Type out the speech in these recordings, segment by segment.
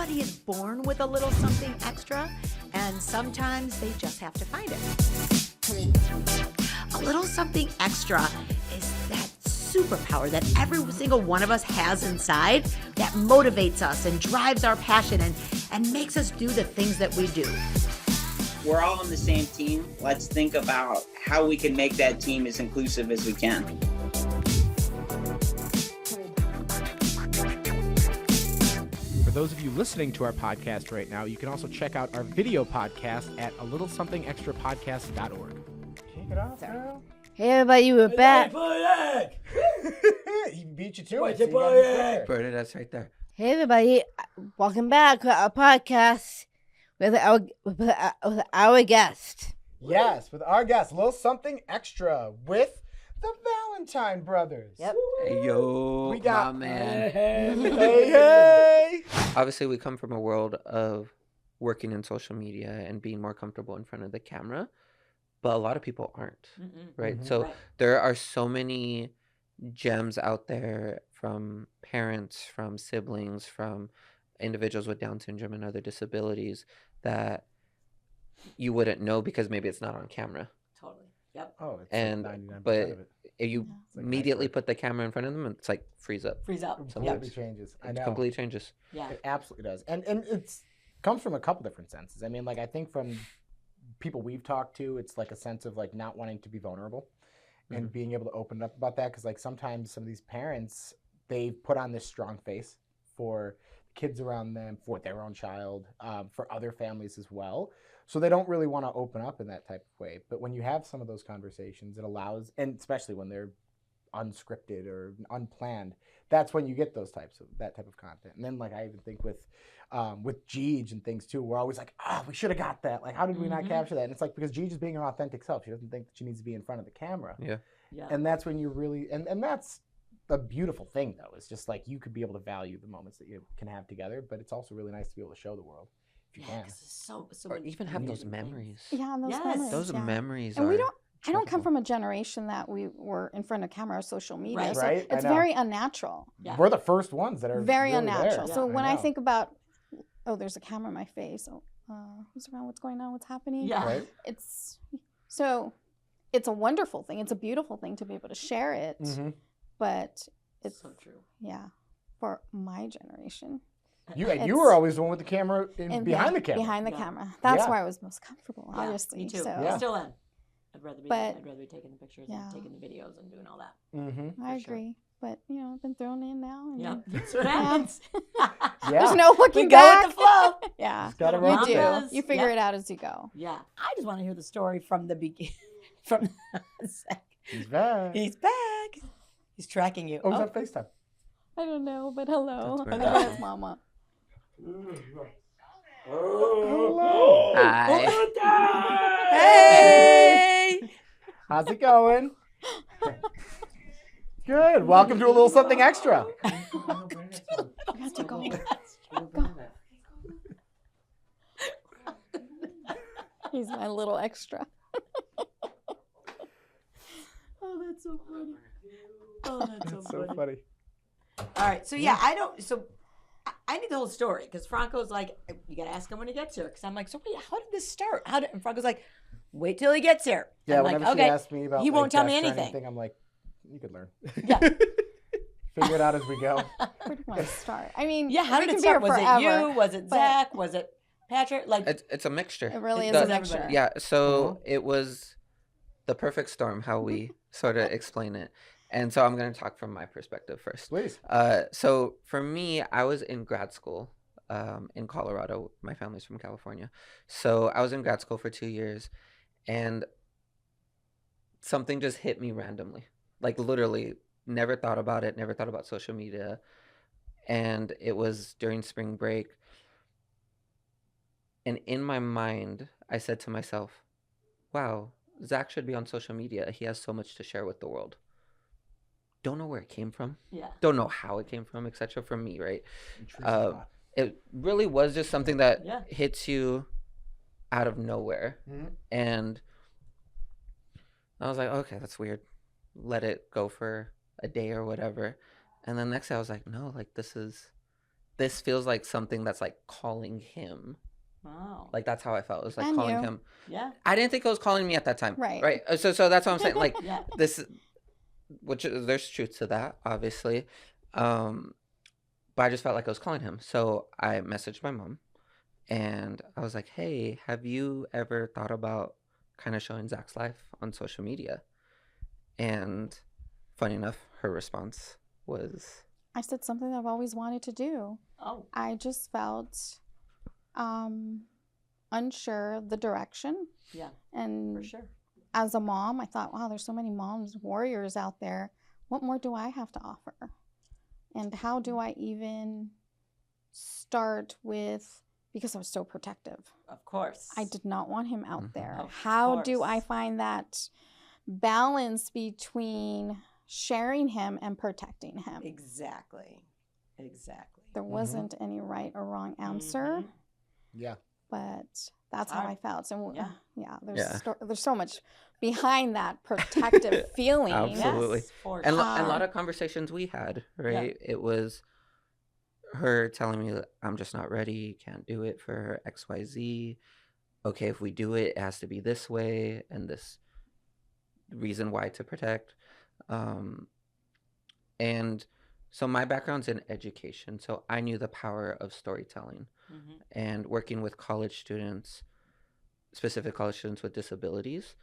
Everybody is born with a little something extra, and sometimes they just have to find it. A little something extra is that superpower that every single one of us has inside that motivates us and drives our passion and makes us do the things that we do. We're all on the same team. Let's think about how we can make that team as inclusive as we can. For those of you listening to our podcast right now, you can also check out our video podcast at alittlesomethingextrapodcast.org. Kick it off, girl. Hey everybody, we're back. He beat you to it. So you gotta be fair. Brother, that's right there. Hey everybody, welcome back to our podcast with our guest. Yes, with our guest, Little Something Extra with the Valentine brothers. Yep. Hey, yo, We got- my man. Hey. Obviously, we come from a world of working in social media and being more comfortable in front of the camera, but a lot of people aren't, right? Mhm. So there are so many gems out there from parents, from siblings, from individuals with Down syndrome and other disabilities that you wouldn't know because maybe it's not on camera. Totally. Yep. Oh, it's And like 99% but of it. if you It's like immediately iceberg. put the camera in front of them, it's like freeze up. Freeze up. Completely changes. I It know. completely changes. Yeah. It absolutely does. And it's comes from a couple different senses. I mean, like I think from people we've talked to, it's like a sense of like not wanting to be vulnerable and being able to open up about that. Because like sometimes some of these parents, they put on this strong face for kids around them, for their own child, for other families as well. So they don't really want to open up in that type of way. But when you have some of those conversations, it allows, and especially when they're unscripted or unplanned, that's when you get that type of content. And then like I even think with Jeej and things too, we're always like, we should have got that. Like, how did we not capture that? And it's like because Jeej is being her authentic self. She doesn't think that she needs to be in front of the camera. Yeah. Yeah. And that's when you really, and that's the beautiful thing though. It's just like you could be able to value the moments that you can have together, but it's also really nice to be able to show the world if you Yeah, can. 'cause it's so Or many even have those amazing things. memories. Yeah, and those Yes. memories. Those yeah. memories And are we don't. I don't come incredible. from a generation that we were in front of camera or social media, Right. so Right, I it's know. very unnatural. Yeah. We're the first ones that are Very really unnatural. there. So when I know. think about, oh, there's a camera in my face. Oh, who's around? What's going on? What's happening? Yeah. Right? It's so. It's a wonderful thing. It's a beautiful thing to be able to share it. Mhm. But it's So true. yeah, for my generation. You It's- were always the one with the camera And behind the camera. Behind the Yeah. camera. That's Yeah. where I was most comfortable, Yeah, obviously. me too. So Yeah. Still am. I'd rather But- be taking the pictures Yeah. and taking the videos and doing all that. Mm-hmm. I for sure. agree. But I've been thrown in now. And Yeah. That's what happens. Yeah. There's no We looking go back. with the flow. Yeah. Just gotta You run You with do. it. Yes. You figure Yep. it out as you go. Yeah. I just want to hear the story from the beginning. From Zach. He's back. He's back. He's tracking you. Oh, is that FaceTime? I don't know, but hello. That's weird. Hello, it's Mama. Hello. Hi. Hey! How's it going? Good. Welcome to a little something extra. I have to go. He's my little extra. Oh, that's so funny. Oh, that's so That's so funny. funny. All right. So, yeah, I need the whole story because Franco's like, you got to ask him when he gets here. Because I'm like, so wait, how did this start? And Franco's like, wait till he gets here. Yeah, I'm like, whenever okay. she asks me about He won't tell me guests or anything. I'm like, you could learn. Yeah. Figure it out as we go. Where do you want to start? I mean, Yeah, how we did it can be here start? Was it forever. you? Was it but- Zach? Was it Patrick? Like, It's a mixture. It really It is does a everybody. mixture. Yeah, so it was the perfect storm, how we sort of explain it. And so I'm going to talk from my perspective first. Please. So for me, I was in grad school in Colorado. My family's from California. So I was in grad school for 2 years, and something just hit me randomly. Like literally, never thought about it, never thought about social media. And it was during spring break. And in my mind, I said to myself, wow, Zach should be on social media. He has so much to share with the world. Don't know where it came from. yeah. Don't know how it came from, etc. From me, right? Intrusive thought. It really was just something that Yeah. hits you out of nowhere. Mhm. And I was like, okay, that's weird. Let it go for a day or whatever. And then next day I was like, no, like this is this feels like something that's like calling him. Wow. Like that's how I felt. It was like And calling you. him. Yeah. I didn't think it was calling me at that time. Right. Right. So that's what I'm saying. Like Yeah. this, which there's truth to that, obviously. But I just felt like I was calling him. So I messaged my mom and I was like, hey, have you ever thought about kind of showing Zach's life on social media? And funny enough, her response was, I said something that I've always wanted to do. Oh. I just felt unsure of the direction. Yeah. And For sure. as a mom, I thought, wow, there's so many moms, warriors out there. What more do I have to offer? And how do I even start with, because I was so protective. Of course. I did not want him out there. Of How do I course. find that balance between sharing him and protecting him? Exactly. Exactly. There wasn't any right or wrong answer, Mhm. Yeah. but that's how hard. I felt. So Yeah. there's Yeah. there's so much behind that protective feeling. Absolutely. Yes, for and, sure. and a lot of conversations we had, right? It was her telling me that I'm just not ready, can't do it for XYZ. Okay, if we do it, it has to be this way and this reason why to protect. And so my background's in education, so I knew the power of storytelling Mhm. and working with college students, specific college students with disabilities.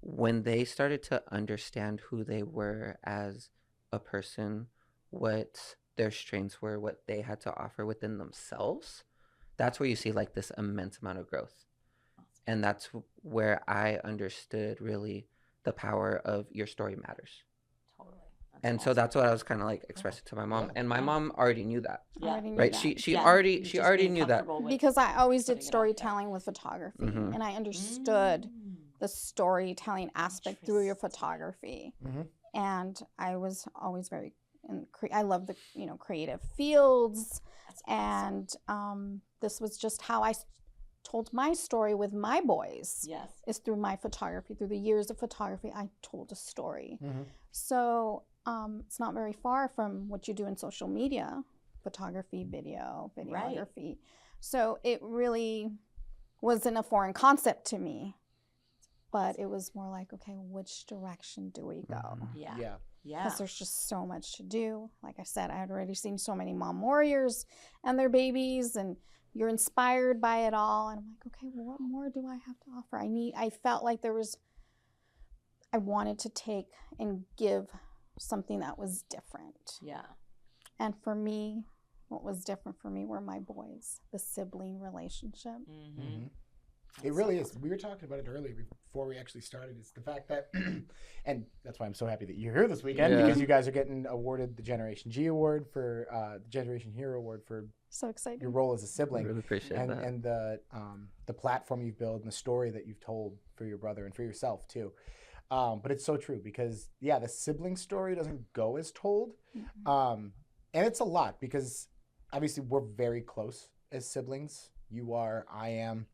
When they started to understand who they were as a person, what their strengths were, what they had to offer within themselves, that's where you see like this immense amount of growth. And that's where I understood really the power of your story matters. Totally. And so that's what I was kind of like expressing to my mom. Yeah. And my Yeah. mom already knew that, I already knew right? that. She Yeah. already Just already being knew that. comfortable with Because I always putting did it out storytelling with photography, Mhm. and I understood Mm. the storytelling aspect through your Interesting. photography. Mhm. And I was always very, I love the creative fields, That's awesome. and this was just how I told my story with my boys. Yes. Is through my photography. Through the years of photography, I told a story. Mhm. So it's not very far from what you do in social media, photography, videography. So it really wasn't a foreign concept to me, but it was more like, okay, which direction do we go? Mhm. Yeah. Yeah. Yeah. Because there's just so much to do. Like I said, I had already seen so many mom warriors and their babies, and you're inspired by it all. And I'm like, okay, well, what more do I have to offer? I felt like I wanted to take and give something that was different. Yeah. And for me, what was different for me were my boys, the sibling relationship. Mm-hmm. Mhm. It really is. We were talking about it earlier before we actually started. It's the fact that, and that's why I'm so happy that you're here this weekend, Yeah. because you guys are getting awarded the Generation G award for the Generation Hero award for So excited. your role as a I sibling, really appreciate and that. and the platform you've built and the story that you've told for your brother and for yourself too. But it's so true because the sibling story doesn't go as told, and it's a lot because obviously we're very close as siblings. You are, I am.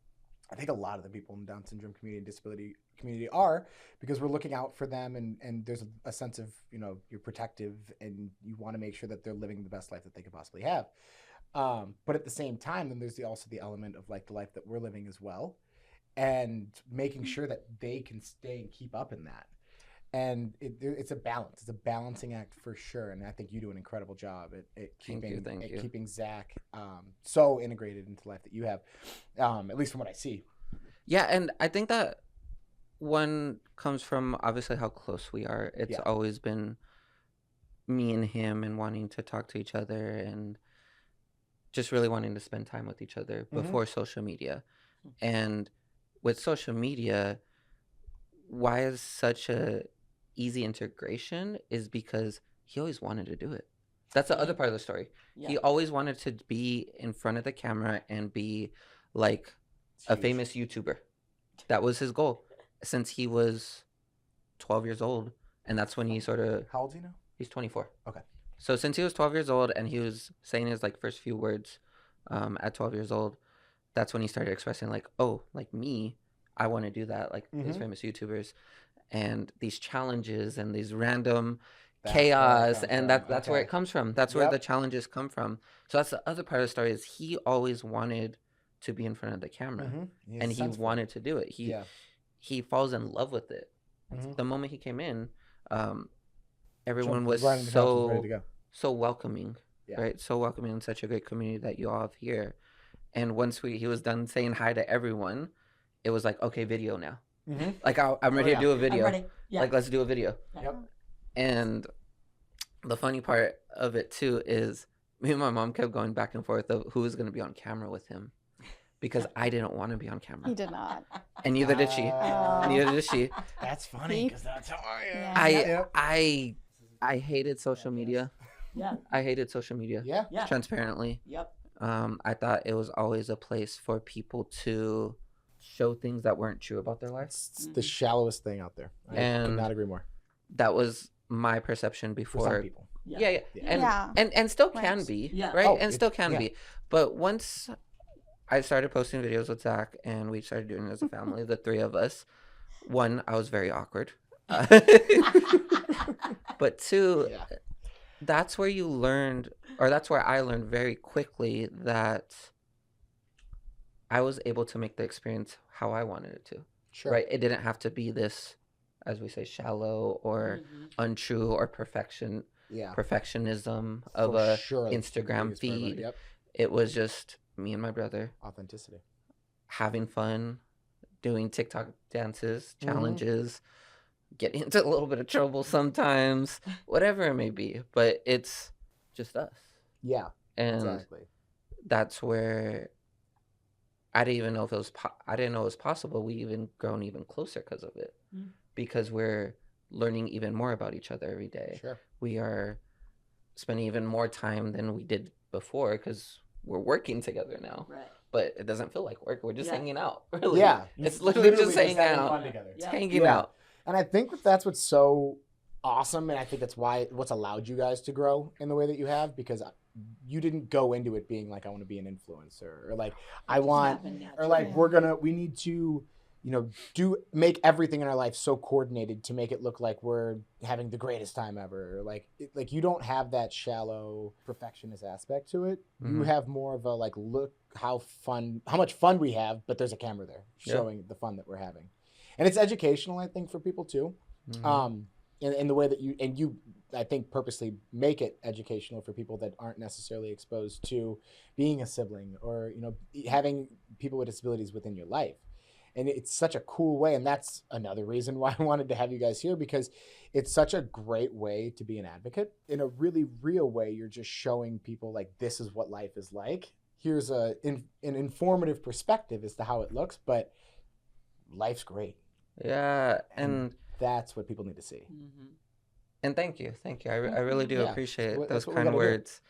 I think a lot of the people in the Down syndrome community and disability community are, because we're looking out for them, and there's a sense of, you're protective and you want to make sure that they're living the best life that they could possibly have. But at the same time, then there's also the element of like the life that we're living as well, and making sure that they can stay and keep up in that. And it's a balance. It's a balancing act for sure. And I think you do an incredible job at Thank you. keeping Zach so integrated into life that you have, at least from what I see. Yeah, and I think that one comes from obviously how close we are. It's Yeah. always been me and him and wanting to talk to each other and just really wanting to spend time with each other before social media. And with social media, why is such a easy integration is because he always wanted to do it. That's the other part of the story. Yeah. He always wanted to be in front of the camera and be like It's a huge. famous YouTuber. That was his goal since he was 12 years old. And that's when he sort of, How old is he now? he's 24. Okay. So since he was 12 years old and he was saying his like first few words at 12 years old, that's when he started expressing like, oh, like me, I want to do that, like these Mhm. famous YouTubers. And these challenges and these random chaos, comes and from. that's where it Okay. comes from. That's where Yep. the challenges come from. So that's the other part of the story, is he always wanted to be in front of the camera, Mhm. and he wanted to do it. He falls in love with it. Mhm. The moment he came in, everyone Jumped was right on the couch, was ready to so go. so welcoming, Yeah. right? So welcoming, and such a great community that you all have here. And once he was done saying hi to everyone, it was like, okay, video now. Mhm. Like I'm ready yeah. to do a I'm video. ready. Yeah. Like, let's do a video. Yep. And the funny part of it too is me and my mom kept going back and forth of who was going to be on camera with him, because I didn't want to be on camera, He did not. and neither did she. Oh. Neither did she. That's funny He- because that's how I am. Yeah. I hated social media. Yeah. I hated social media. Yeah. Yeah. Transparently. Yep. I thought it was always a place for people to show things that weren't true about their lives. It's the shallowest thing out there. I could And not agree more. That was my perception For before. some people. Yeah. And, Yeah. and still can Right. be. Yeah. Right. Oh, And still can yeah. be. But once I started posting videos with Zach, and we started doing it as a family, the three of us, one, I was very awkward. But two, Yeah. that's where you learned, or that's where I learned very quickly that I was able to make the experience how I wanted it to. Sure. Right? It didn't have to be this, as we say, shallow or Mhm. untrue or Yeah. perfectionism of For a sure, that's the Instagram biggest part about it. feed. Yep. It was just me and my brother Authenticity. having fun, doing TikTok dances, Mhm. challenges, getting into a little bit of trouble sometimes, whatever it may be. But it's just us. Yeah. And Exactly. that's where I didn't even know if it was I didn't know it was possible. We even grown even closer because of it, Mm. because we're learning even more about each other every day. Sure. We are spending even more time than we did before because we're working together now. Right. But it doesn't feel like work. We're just Yeah. hanging out. Really. Yeah. It's literally just hanging having out. fun together. It's Yeah. hanging Yeah. out. And I think that's what's so awesome, and I think that's what's allowed you guys to grow in the way that you have, because you didn't go into it being like, I want to be an influencer, or like I want, or like we need to, make everything in our life so coordinated to make it look like we're having the greatest time ever. Or like you don't have that shallow perfectionist aspect to it. You Mhm. have more of a like, look how much fun we have, but there's a camera there Yeah. showing the fun that we're having. And it's educational, I think, for people too. Mhm. In the way that you I think purposely make it educational for people that aren't necessarily exposed to being a sibling, or having people with disabilities within your life. And it's such a cool way, and that's another reason why I wanted to have you guys here, because it's such a great way to be an advocate. In a really real way, you're just showing people like, this is what life is like. Here's an informative perspective as to how it looks, but life's great. Yeah. And That's what people need to see. Mhm. thank you. I really do Yeah. appreciate That's those what we kind gotta do. words.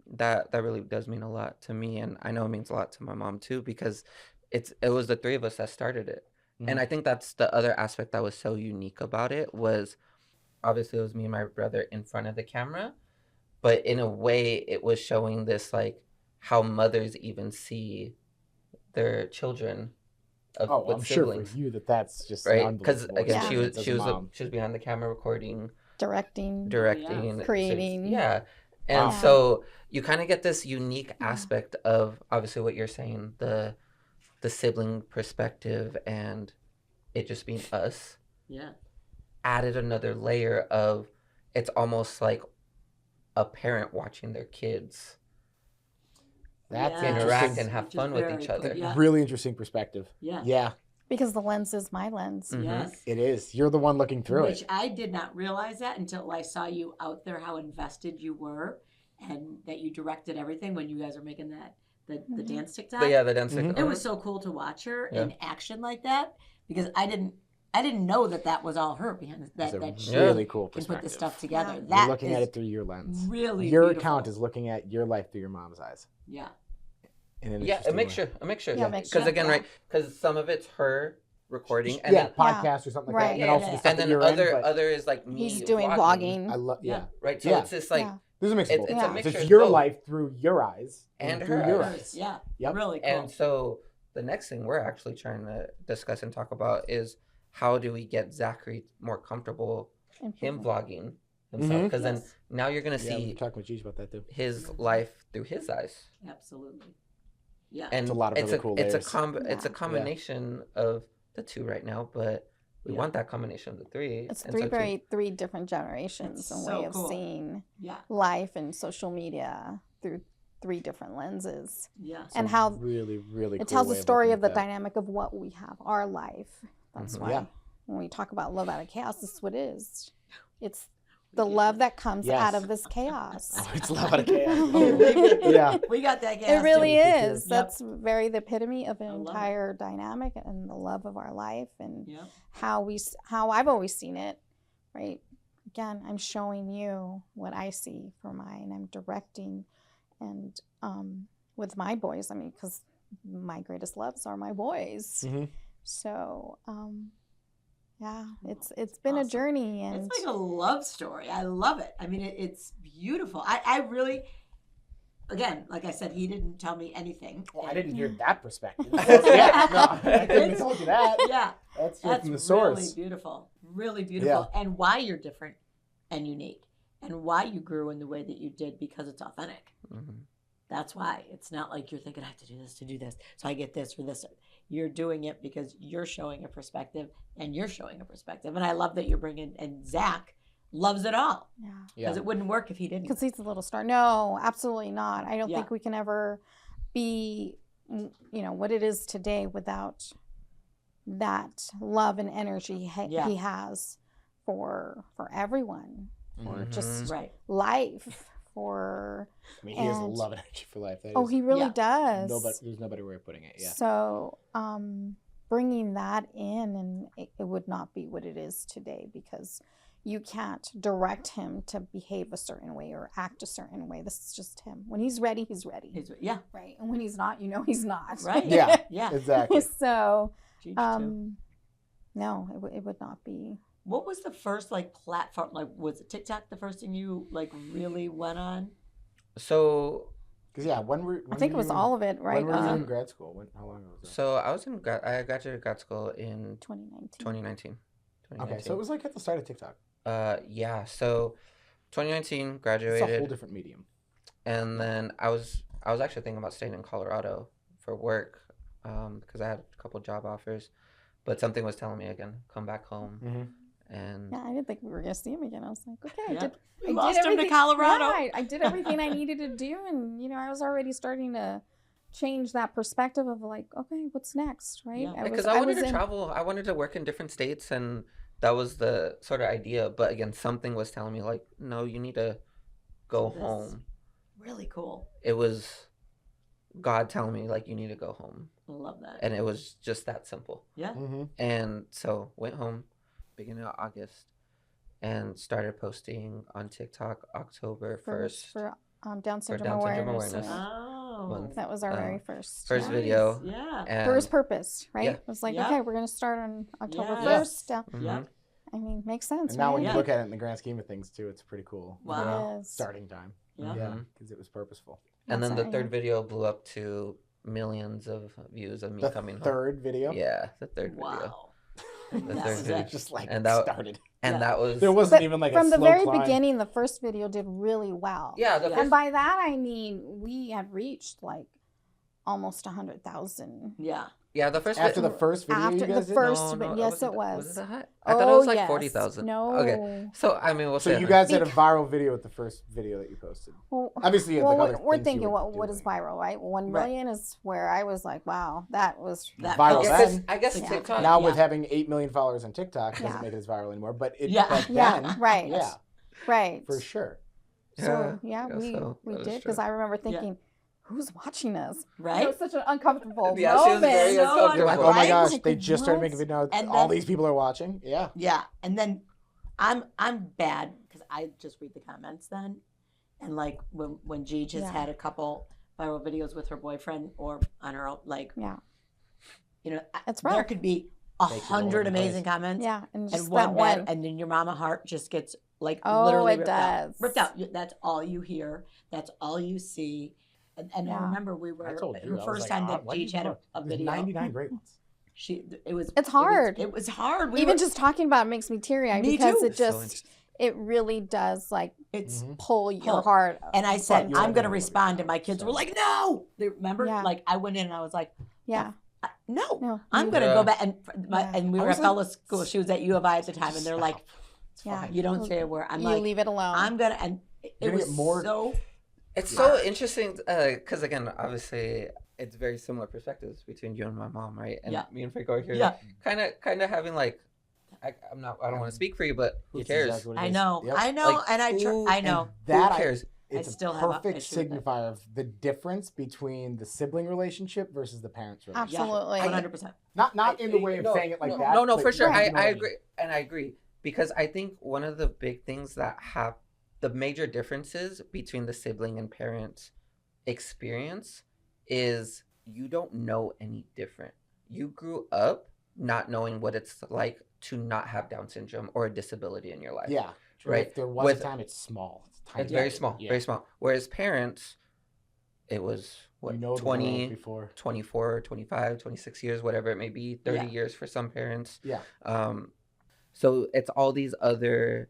That really does mean a lot to me, and I know it means a lot to my mom too, because it was the three of us that started it. And I think that's the other aspect that was so unique about it, was obviously it was me and my brother in front of the camera, but in a way it was showing this like how mothers even see their children with I'm siblings, sure for you that's just right? Because unbelievable again, experience as she a was mom. she was behind the camera recording, Directing. directing, Creating. yeah. And Wow. so you kind of get this unique aspect of obviously what you're saying, the sibling perspective, and it just being us, Yeah. added another layer of, it's almost like a parent watching their kids That's Yeah. interact interesting. and have Which is fun with very each cool. other. Yeah. Really interesting perspective. Yeah. Yeah, Because the lens is my lens. Mhm. Yes. it is. You're the one looking through Which it. I did not realize that until I saw you out there, how invested you were, and that you directed everything when you guys were making the dance TikTok. But yeah, the dance. Mhm. It was so cool to watch her Yeah. in action like that, because I didn't know that was all her behind It's a that she really cool can perspective. put this stuff together. Yeah. That You're looking at is it through your lens. really Your beautiful. account is looking at your life through your mom's eyes. Yeah. In an Yeah, a interesting mixture, way. a mixture. Yeah, Because mixture, again, yeah. right? Because some of it's her recording, and Yeah, then podcast or something like that. Right. And then also Yeah. the stuff and that then you're other in. But other is like me. He's doing I vlogging. love, Yeah. Right. So Yeah. it's just like Yeah. There's a mix of both. It's a Yeah. mixture It's of your both. life through your eyes And through her your eyes. eyes. Yeah. Yep. Really cool. And so the next thing we're actually trying to discuss and talk about is how do we get Zachary more comfortable him vlogging himself, because then Yes. now you're gonna Yeah, we see were talking with Gigi about that too. his life through his eyes. Absolutely. Yeah. And It's a lot of really cool layers. it's a Yeah. combination of the two right now, but we Yeah. want that combination of the three. It's and three so too- three different generations It's and so way of cool. seeing Yeah. life and social media through 3 different lenses. Yeah. And how really, really it cool tells way the of story looking of the at that. dynamic of what we have, our life. That's Mhm. why Yeah. when we talk about love out of chaos, this is what it is. It's the love that comes out Yes. of this chaos. Oh, it's love out of chaos. Yeah. Yeah. We got that gas. It really too. is. Yep. That's very the epitome of I an love it. entire dynamic and the love of our life and Yep. how I've always seen it, right? Again, I'm showing you what I see for mine. I'm directing, and with my boys, I mean, because my greatest loves are my boys. Mhm. So, yeah, it's been a Awesome. journey, and It's like a love story. I love it. I mean, it's beautiful. I really, again, like I said, he didn't tell me anything. Well, I And- didn't hear that perspective. Yeah, no, I couldn't have told you that. Yeah. That's That's from the really source. beautiful. Really beautiful. And why you're different and unique and why you grew in the way that you did because it's authentic. Mhm. That's why. It's not like you're thinking, I have to do this to do this. So I get this or this. You're doing it because you're showing a perspective and you're showing a perspective. And I love that you're bringing, and Zach loves it all yeah. because Yeah. it wouldn't work if he didn't. Because he's a little star. No, absolutely not. I don't Yeah. think we can ever be, what it is today without that love and energy Yeah. he has for everyone, for just Right. life, for I mean, he has a and- love and energy for life. That oh, is- he really Yeah. does. there's no better way of putting it. Yeah. So, bringing that in, and it would not be what it is today because you can't direct him to behave a certain way or act a certain way. This is just him. When he's ready, he's ready. Yeah. Right. And when he's not, he's not. Right. Yeah. Yeah. Exactly. So, Gigi, too. no, it would not be. What was the first platform? Was it TikTok the first thing you really went on? So Because when I think it was all of it, right? When were you in grad school? How long ago was that? So I was I graduated grad school in 2019. 2019. Okay, so it was like at the start of TikTok. Yeah. So 2019 It's graduated, a whole different medium. and then I was actually thinking about staying in Colorado for work, because I had a couple job offers, but something was telling me again, come back home, Mm-hmm. and Yeah, I didn't think we were gonna see him again. I was like, okay, Yeah. I We lost him to everything- Colorado. Yeah, I did everything I needed to do, and I was already starting to change that perspective of like, okay, what's next, right? Yeah. because I wanted was to travel, I wanted to work in different states, and that was the sort of idea. But again, something was telling me like, no, you need to go Do this. home. Really cool. It was God telling me like, you need to go home, I love that. and it was just that simple. Yeah. Mm-hmm. And so went home beginning of August and started posting on TikTok October 1st. for Down syndrome Down syndrome awareness. awareness. Oh. Month. That was our Um, very first. First Nice. video. Yeah. And For his purpose, right? Yeah. It was like, Yeah. okay, we're gonna start on October Yes. 1st. Mhm. Yeah. I mean, makes sense. And now when right? you Yeah. look at it in the grand scheme of things too, it's pretty cool. Wow. It is. Starting time. Yeah. Yeah, Mhm. because it was purposeful. And then That's the it, third yeah. video blew up to millions of views of me The coming home. third video. Yeah, the third video. Wow. The That third was video. it. Just like And that- started. And Yeah. that was There wasn't But even like from a the slow very climb. beginning, the first video did really well. yeah, the Yeah. first And by that I mean we had reached like almost 100,000. Yeah. yeah, the first After vi- the first video, After you the guys did? first, No, but no, yes, was it was. Was it that high? I thought it was like yes. 40,000. No. Okay. So I mean, we'll So say you 100. guys had a viral video with the first video that you posted. Well, Obviously, you had well, like other we're things you thinking were what is doing. viral, right? 1 Right. million is where I was like, wow, that was That Viral felt- then. I guess Yeah. TikTok. Now Yeah. with having 8 million followers on TikTok doesn't Yeah. make it as viral anymore. But it Yeah. back yeah, then, right, yeah, right. for sure. So Yeah, yeah, I guess so. we That is did because true. I remember thinking, who's watching us? It Right? was such an uncomfortable Yeah, she was moment. very No, uncomfortable. You're like, oh my Right? gosh, Like, they just started what? making a video. And All then- these people are watching. Yeah. Yeah. And then I'm bad because I just read the comments then. And like when Gigi has Yeah. had a couple viral videos with her boyfriend or on her own, like, Yeah, It's there rough. could be Takes it all over 100 the place. amazing comments. yeah, and just And that one bad, one. and then your mama heart just gets like Oh, literally it ripped out. does. Ripped out. That's all you hear. That's all you see. And I Yeah. remember we were I told you. the I was first like, time "Oh, that why do you Gigi had do a There's video. 99 great ones. It was It's hard. It was hard. We Even were- just talking about it makes me teary eyed Me because too. it So just it really does like It's pull your Pull. heart. and I said you're I'm never gonna gonna respond, work and my out, kids so. were like, no. They remember, Yeah. like I went in and I was like, Yeah. no, No. I'm you- gonna Yeah. go back. And Yeah. and we I were was at like- Bella's school. She was at U of I at the time, and they're like, It's Yeah. fine. you don't say a word. I'm you like, leave it alone. I'm gonna, and it You're gonna was get more- so. It's so interesting because again, obviously, it's very similar perspectives between you and my mom, right? And Yeah. me and Franco are here, Yeah. kind of having like, I don't want to speak for you, but who That's cares? exactly what it I is. know, Yep. I know, Like, and who- I know. And that Who cares? it's I still a have a perfect issue with it. signifier of the difference between the sibling relationship versus the parents relationship. Absolutely. 100%. Not in the way of saying it like that. No, but for sure. you know I what mean. agree, and I agree because I think one of the big things that have the major differences between the sibling and parent experience is you don't know any different. You grew up not knowing what it's like to not have Down syndrome or a disability in your life. Yeah. Or Right. If there was With- a time, it's small. It's tiny. It's very small, Yeah. very small. Whereas parents, it was what, You know the 20, world before. 24, 25, 26 years, whatever it may be, 30 Yeah. years for some parents. Yeah. So it's all these other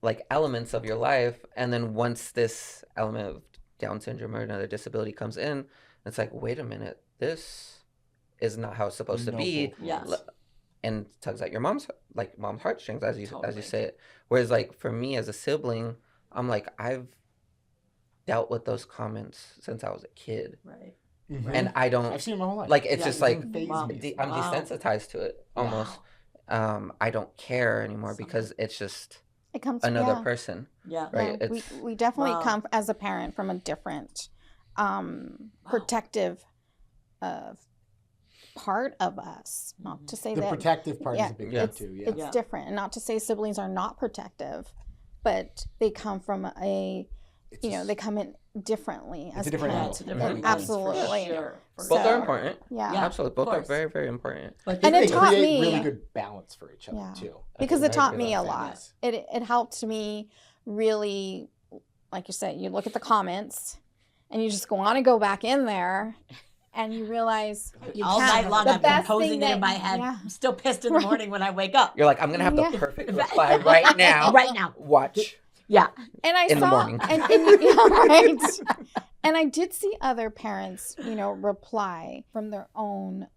like elements of your life, and then once this element of Down syndrome or another disability comes in, it's like, wait a minute, this is not how it's supposed You to know be. both Yes. worlds. And tugs at your mom's heartstrings as you Totally. say it. Whereas like for me as a sibling, I'm like, I've dealt with those comments since I was a kid, Right. Mhm. and I don't I've seen it my whole life. like it's Yeah, just it like doesn't faze Wow. me. I'm Wow. desensitized to it almost. I don't care anymore Something- because it's just it comes another yeah. person, Yeah. right? Yeah, It's we definitely Wow. come as a parent from a different protective part of us. Not to say The that protective part yeah, is a big Yeah. thing too. Yeah. it's Yeah. different, and not to say siblings are not protective, but they come from a It's you know just- they come in differently It's as a different parents. It's a angle. different Yeah. lens, for Absolutely. sure, for both So- are important. Yeah. Yeah. Absolutely, both are course. very, very important. But And they it taught create me- really Yeah. good balance for each other Yeah. too. Because That's it taught very me good a thing. lot. It helped me really, like you said, you look at the comments and you just want to go back in there and you realize you all can't. night long The I've been best posing thing it in that- my head. yeah. I'm still pissed in the morning when I wake up. You're like, I'm gonna have Yeah. the perfect reply right now. Right now. Watch. Yeah. And I in the saw, morning. and yeah, right. And I did see other parents, reply from their own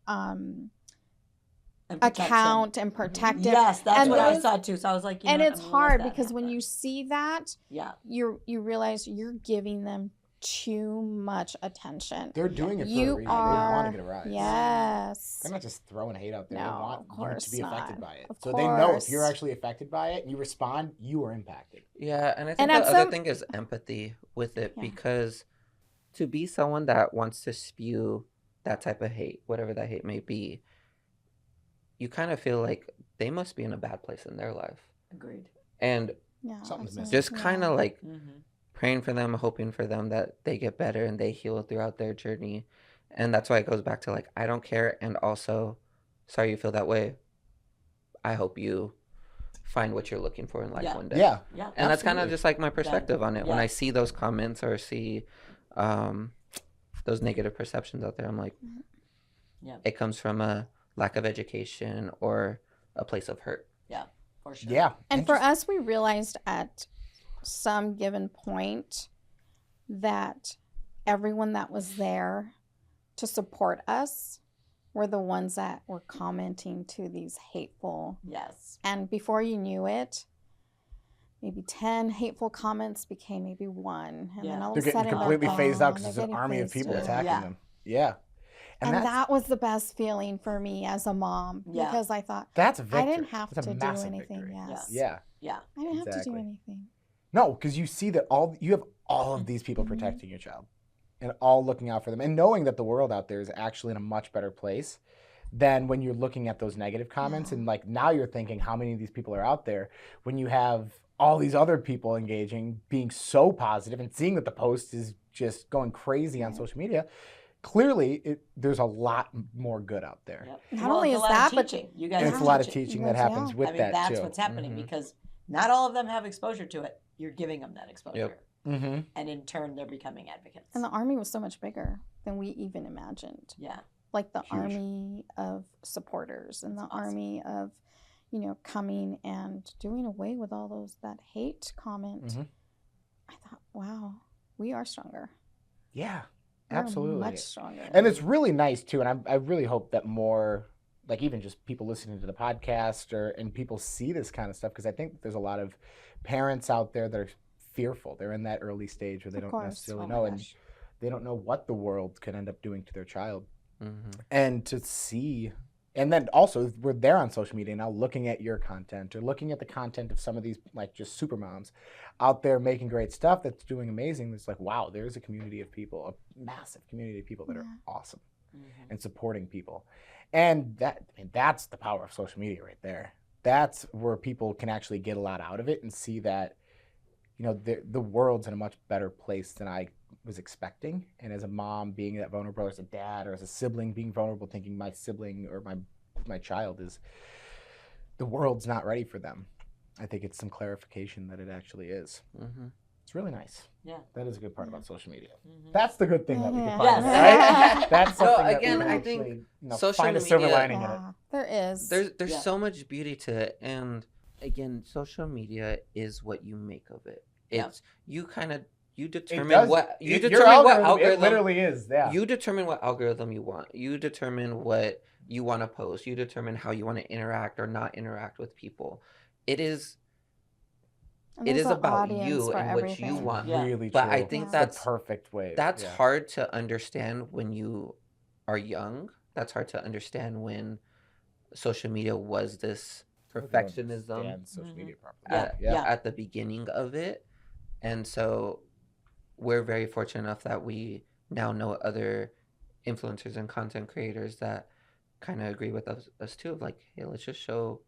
And protection. account and protective. Yes, that's And what I those- saw too. So I was like, And know, it's I'm gonna let hard that because when happen. you see that, Yeah. you realize you're giving them too much attention. They're doing it for You a reason. They are- want to get a rise. Yes. They're not just throwing hate out there. No, they want of you course to be affected not. by it. Of So they know if course. you're actually affected by it and you respond, you are impacted. Yeah, and I think And the at other some- thing is empathy with it Yeah. because to be someone that wants to spew that type of hate, whatever that hate may be, you kind of feel like they must be in a bad place in their life. Agreed. And Yeah. Something's missing. just Yeah. kind of like Mm-hmm. praying for them, hoping for them that they get better and they heal throughout their journey. And that's why it goes back to like, I don't care. And also, sorry you feel that way. I hope you find what you're looking for in life Yeah. one day. Yeah. Yeah. And that's kind of Absolutely. just like my perspective on it. When yeah. I see those comments or see those negative perceptions out there, I'm like, Yeah. it comes from a lack of education or a place of hurt. For sure. Yeah. And for just- us, we realized at some given point that everyone that was there to support us were the ones that were commenting to these hateful. Yes. And before you knew it, maybe 10 hateful comments became maybe one. And then Yeah. all they're of a getting sudden, completely they're phased out gone. because They're there's an getting army of phased people out. attacking Yeah. them. Yeah. And that's, that was the best feeling for me as a mom Yeah. because I thought, that's a victory. I didn't have That's a to do massive anything. victory. Yes. Yeah. Yeah. I didn't have to do Exactly. anything. No, because you see that you have all of these people Mhm. protecting your child and all looking out for them and knowing that the world out there is actually in a much better place than when you're looking at those negative comments. Yeah. And like now you're thinking how many of these people are out there when you have all these other people engaging, being so positive and seeing that the post is just going crazy on Right. social media. Clearly, there's a lot more good out there. Yep. Not Well, only it's is a lot that, of but- teaching. You guys And are it's a lot of teaching. teaching that Yes, happens yeah. with I mean, that that's too. what's happening Mhm. because not all of them have exposure to it. You're giving them that exposure. Mhm. And in turn, they're becoming advocates. And the army was so much bigger than we even imagined. Yeah. Like the Huge. army of supporters and the That's awesome. army of, coming and doing away with all that hate comment, I thought, wow, we are stronger. Yeah, We're absolutely. much stronger. And it's really nice too, and I really hope that more, like even just people listening to the podcast and people see this kind of stuff, because I think there's a lot of parents out there that are fearful. They're in that early stage where they don't necessarily know, and they don't know what the world can end up doing to their child. And to see, and then also we're there on social media now, looking at your content or looking at the content of some of these like just super moms out there making great stuff that's doing amazing. It's like, wow, there's a community of people, a massive community of people that are awesome and supporting people. And that's the power of social media right there. That's where people can actually get a lot out of it and see that, the world's in a much better place than I was expecting. And as a mom being that vulnerable, or as a dad, or as a sibling being vulnerable, thinking my sibling or my child is, the world's not ready for them. I think it's some clarification that it actually is. It's really nice. Yeah. That is a good part about social media. That's the good thing that we can find. Yes. Right? That's something So again, that we I can think actually, social find a silver media- lining in it. There is. There's so much beauty to it, and again, social media is what you make of it. It's you determine what algorithm. It literally is. Yeah. You determine what algorithm you want. You determine what you want to post. You determine how you want to interact or not interact with people. It is about you and what you want. Yeah. Really But true. I think It's that's the perfect way. That's hard to understand when you are young. That's hard to understand when social media was this perfectionism social media properly. at the beginning of it. And so we're very fortunate enough that we now know other influencers and content creators that kind of agree with us too, of like, hey, let's just show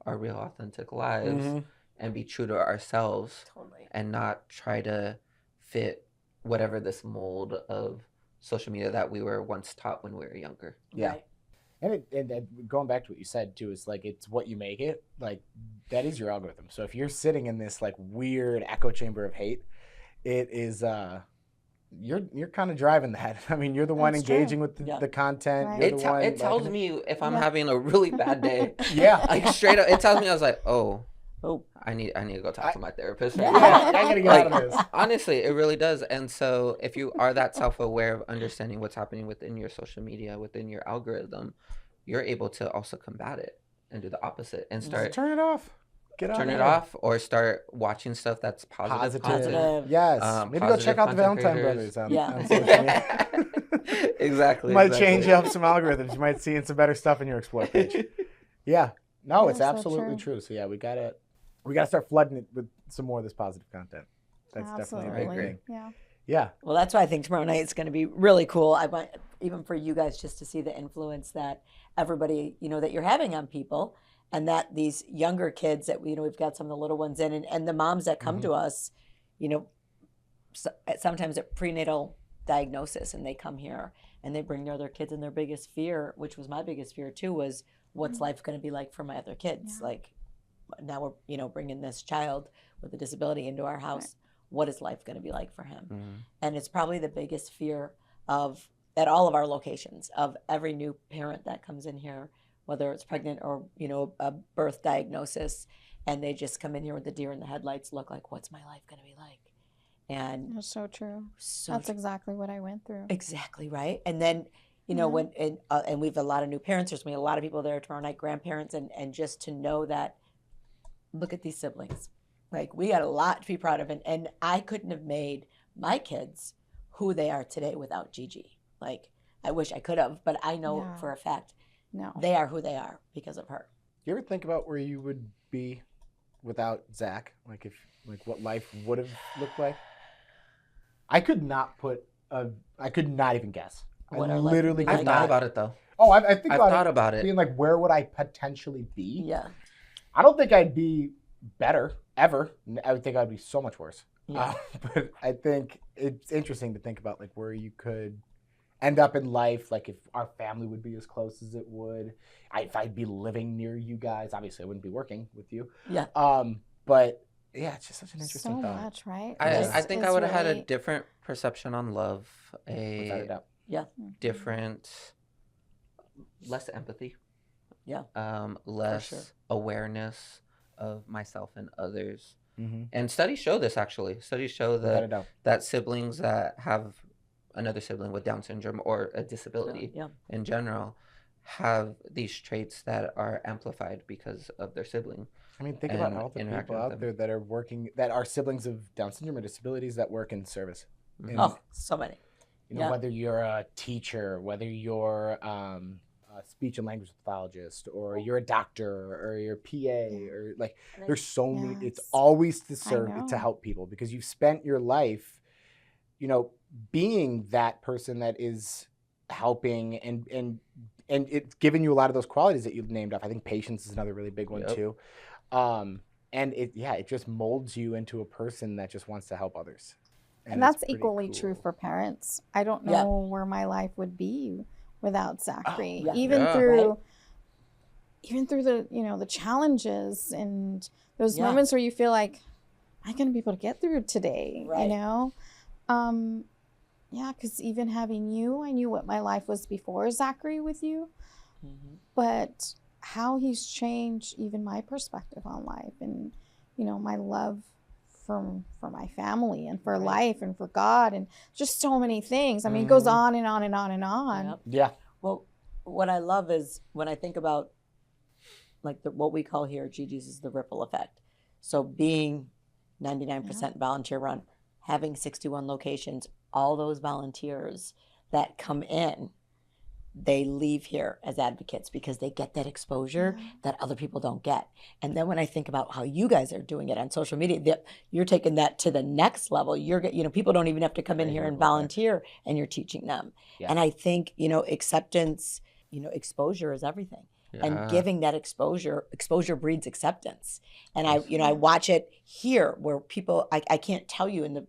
our real authentic lives and be true to ourselves and not try to fit whatever this mold of social media that we were once taught when we were younger. Yeah. And going back to what you said too, is like, it's what you make it. Like, that is your algorithm. So if you're sitting in this like weird echo chamber of hate, it is you're kind of driving that. I mean, you're the one engaging with the content. Right. You're the one It tells liking me if I'm having a really bad day. Yeah. Like straight up, it tells me, I was like, oh, I need to go talk to my therapist. Yeah, I gotta get out of this. Honestly, it really does. And so if you are that self-aware of understanding what's happening within your social media, within your algorithm, you're able to also combat it and do the opposite and start Turn it off. Turn it off, or start watching stuff that's positive. Yes. Maybe go check out the Valentine brothers on social media. Exactly. Might change up some algorithms. You might see in some better stuff in your explore page. Yeah. No, it's absolutely true. So yeah, we gotta start flooding it with some more of this positive content. That's definitely a big thing. Yeah. Yeah. Well, that's why I think tomorrow night is going to be really cool. I want even for you guys just to see the influence that everybody, that you're having on people, and that these younger kids that we've got some of the little ones in, and the moms that come to us, sometimes at prenatal diagnosis, and they come here and they bring their other kids, and their biggest fear, which was my biggest fear too, was what's life going to be like for my other kids? Yeah. Like now we're bringing this child with a disability into our house. Right. What is life going to be like for him? And it's probably the biggest fear at all of our locations, of every new parent that comes in here, whether it's pregnant or a birth diagnosis, and they just come in here with the deer in the headlights look, like, what's my life going to be like? And That's so true. That's exactly what I went through. Exactly right. And then when and we've a lot of new parents. There's going to be a lot of people there tomorrow night, grandparents, and just to know that, look at these siblings. Like, we got a lot to be proud of, and I couldn't have made my kids who they are today without Gigi. Like, I wish I could have, but I know for a fact they are who they are because of her. You ever think about where you would be without Zach? Like, what life would have looked like? I could not even guess. What I our life literally would be could I've not. thought about it though. Oh, I think I've thought about it. Being like, where would I potentially be? Yeah. I don't think I'd be better ever. I would think I'd be so much worse. Yeah. But I think it's interesting to think about like where you could end up in life, like if our family would be as close as it would, if I'd be living near you guys. Obviously, I wouldn't be working with you. Yeah. But yeah, it's just such an interesting So thought. much, right? I think I would have had a really- different perception on love, Without a doubt. Yeah. different, less empathy. Yeah. Less sure. awareness of myself and others. Mm-hmm. And studies show this, actually. Studies show Without a that doubt. that siblings that have another sibling with Down syndrome or a disability Yeah. in general have these traits that are amplified because of their sibling. I mean, think about And all the interacting people with out them. there that are working, that are siblings of Down syndrome or disabilities that work in service. Mhm. And, Oh, so many. you know, yeah. whether you're a teacher, whether you're a speech and language pathologist, or you're a doctor, or you're a PA, or like, there's so many. It's Yes. always to I serve, know. to help people, because you've spent your life, you know, being that person that is helping, and it's given you a lot of those qualities that you've named off. I think patience is another really big one Yep. too. And it just molds you into a person that just wants to help others. And it's that's pretty equally true cool. for parents. I don't know Yeah. where my life would be without Zachary. yeah. Even Yeah. through the, you know, the challenges and those Yeah. moments where you feel like, am I going to be able to get through today? Right. You know? Yeah, because even having you, I knew what my life was before Zachary with you, Mhm. but how he's changed even my perspective on life, and, you know, my love for my family and for Right. life and for God, and just so many things. I mean, it goes Mhm. on and on and on and on. Yep. Yeah. Well, what I love is when I think about like what we call here Gigi's is the ripple effect. So being 99% volunteer run, having 61 locations, all those volunteers that come in, they leave here as advocates because they get that exposure that other people don't get. And then when I think about how you guys are doing it on social media, you're taking that to the next level. People don't even have to come in here and volunteer, and you're teaching them. Yeah. And I think, exceptance, exposure is everything. And Yeah. giving that exposure breeds acceptance. And I watch it here where people, I can't tell you in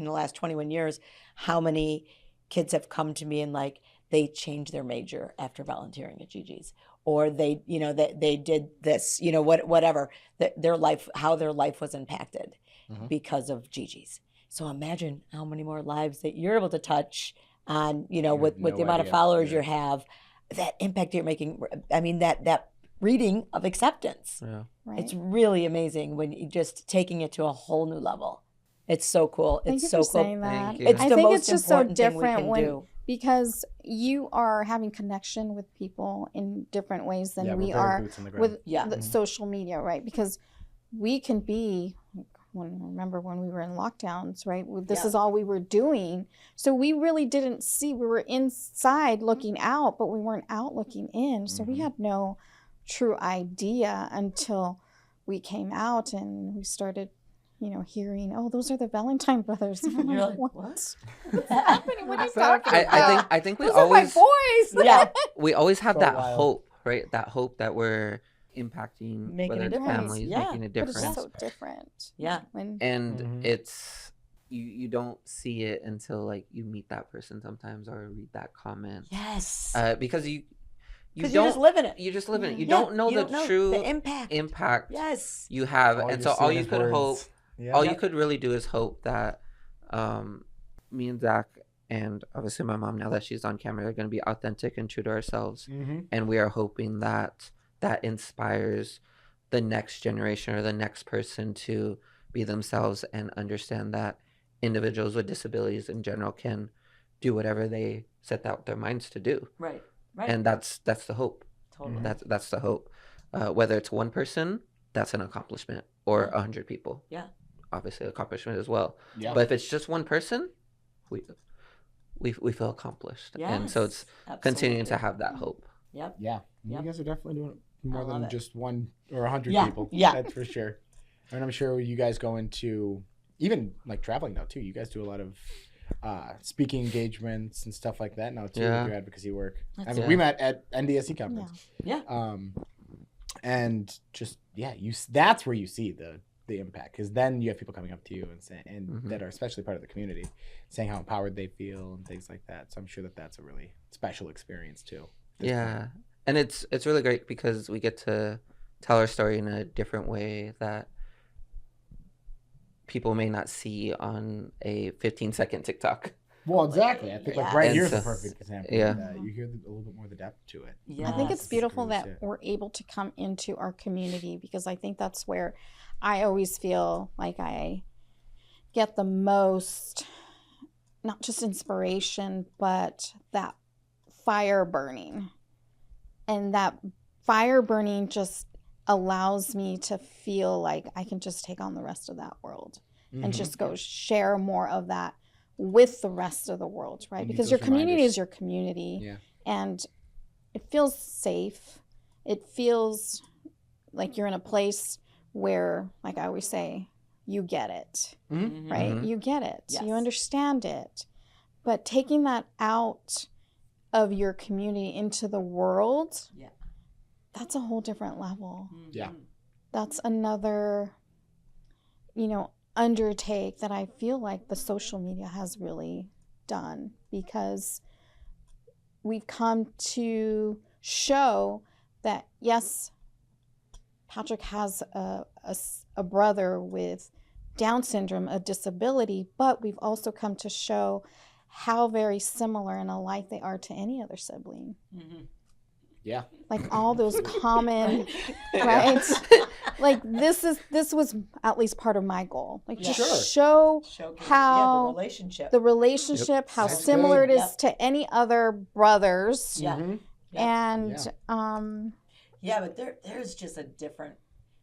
the last 21 years how many kids have come to me and like, they changed their major after volunteering at Gigi's, or they did this, whatever, their life, how their life was impacted Mhm. because of Gigi's. So imagine how many more lives that you're able to touch on, with have the no amount of idea. followers Yeah. you have, that impact you're making. I mean, that reading of acceptance. Yeah. Right. It's really amazing when you just taking it to a whole new level. It's so cool. Thank It's you so for cool. saying that. Thank you. It's I the think most it's just so important thing we different can when do. because you are having connection with people in different ways than Yeah, we we're very are boots on the ground. with Yeah. the Mhm. social media, right? Because we can be, remember when we were in lockdowns, right? This Yeah. is all we were doing. So we really didn't see, we were inside looking out, but we weren't out looking in. So we Mhm. had no true idea until we came out and we started, hearing, oh, those are the Valentine brothers. And I'm You're like, like, What's happening? What are you talking I about? think I think we Those are my always boys. Yeah. we always have So that wild. hope, right? That hope that we're impacting Making whether a it's difference. families, Yeah. making a But it's difference. so different. Yeah. When And Mhm. it's you don't see it until like you meet that person sometimes or read that comment. Yes. Because you Because don't you're just living it. you just live in it. You Yeah, don't know you the don't know true the impact. Yes. you have. All And you're so all seeing you is could words. hope Yeah. all you could really do is hope that me and Zach and obviously my mom, now that she's on camera, are going to be authentic and true to ourselves. Mhm. And we are hoping that that inspires the next generation or the next person to be themselves and understand that individuals with disabilities in general can do whatever they set out their minds to do. Right. Right. And that's the hope. totally. That's the hope. Whether it's one person, that's an accomplishment, or 100 people. Yeah. Obviously accomplishment as well. Yeah. But if it's just one person, we feel accomplished. And so it's continuing to Absolutely. have that hope. Yep. Yeah. Yep. You guys are definitely doing more I love than it. just one or 100 Yeah, people. yeah. That's for sure. And I'm sure you guys go into even like traveling now too. You guys do a lot of speaking engagements and stuff like that now too Yeah. with your advocacy work. I That's mean, it. we met at NDSE conference. Yeah. And just that's where you see the impact, because then you have people coming up to you and saying, and Mhm. that are especially part of the community, saying how empowered they feel and things like that. So I'm sure that that's a really special experience too. at this Yeah. point. And it's really great because we get to tell our story in a different way that people may not see on a 15-second TikTok. Well, exactly. I think like Yeah. right And here's so- a perfect example. yeah. You hear a little bit more of the depth to it. I think it's Yes. beautiful Agree that with we're able to come into our community, because I think that's where I always feel like I get the most, not just inspiration, but that fire burning. And that fire burning just allows me to feel like I can just take on the rest of that world and just go share more of that with the rest of the world, right? You need Because your those community reminders. is your community. Yeah. And it feels safe. It feels like you're in a place where, like I always say, you get it, Mhm. right? Mhm. You get it. Yes. You understand it. But taking that out of your community into the world, Yeah. that's a whole different level. Yeah. That's another, undertake that I feel like the social media has really done, because we've come to show that, yes, Patrick has a brother with Down syndrome, a disability, but we've also come to show how very similar and alike they are to any other sibling. Mhm. Yeah. Like all those common, right? Like this was at least part of my goal. Like just Sure. show Showcase how the relationship. the relationship, how That's similar good. it is to any other brothers. Yeah. Mhm. And Yeah, but there's just a different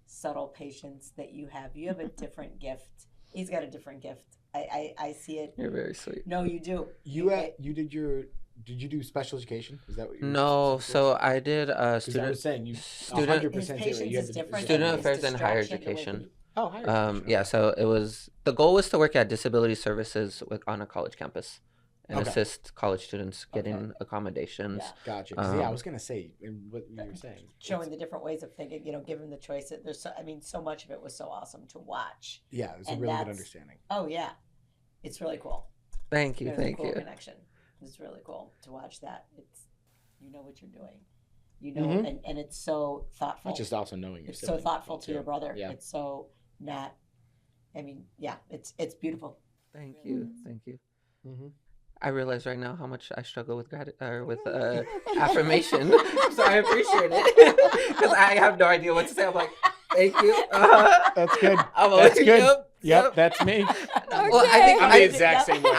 subtle patience that you have. You have a different gift. He's got a different gift. I see it. You're very sweet. No, you do. Did you do special education? Is that what you were No, so I did Because I student was saying you student- 100% His say what patience you is had to do. different. Student His affairs and higher distraction, the way education. he- Oh, higher education. Yeah, so it was the goal was to work at disability services on a college campus and Okay. assist college students getting accommodations. Yeah. Gotcha. 'Cause, yeah, I Um, was gonna say what you were saying. Showing the different ways of thinking, give them the choice. There's so much of it was so awesome to watch. Yeah, it was a And really good that's- understanding. Oh yeah, it's really cool. Thank you, There's thank a cool you. connection. It's really cool to watch that. You know what you're doing. Mhm. And it's so thoughtful. Not just also knowing your It's so sibling, thoughtful but to your too. brother. Yeah. It's so not. It's beautiful. Thank you, thank you. Mhm. I realize right now how much I struggle with affirmation, so I appreciate it because I have no idea what to say. I'm like, thank you. That's good. I'm That's like, good. Yep, that's me. Well, I I'm the exact same way.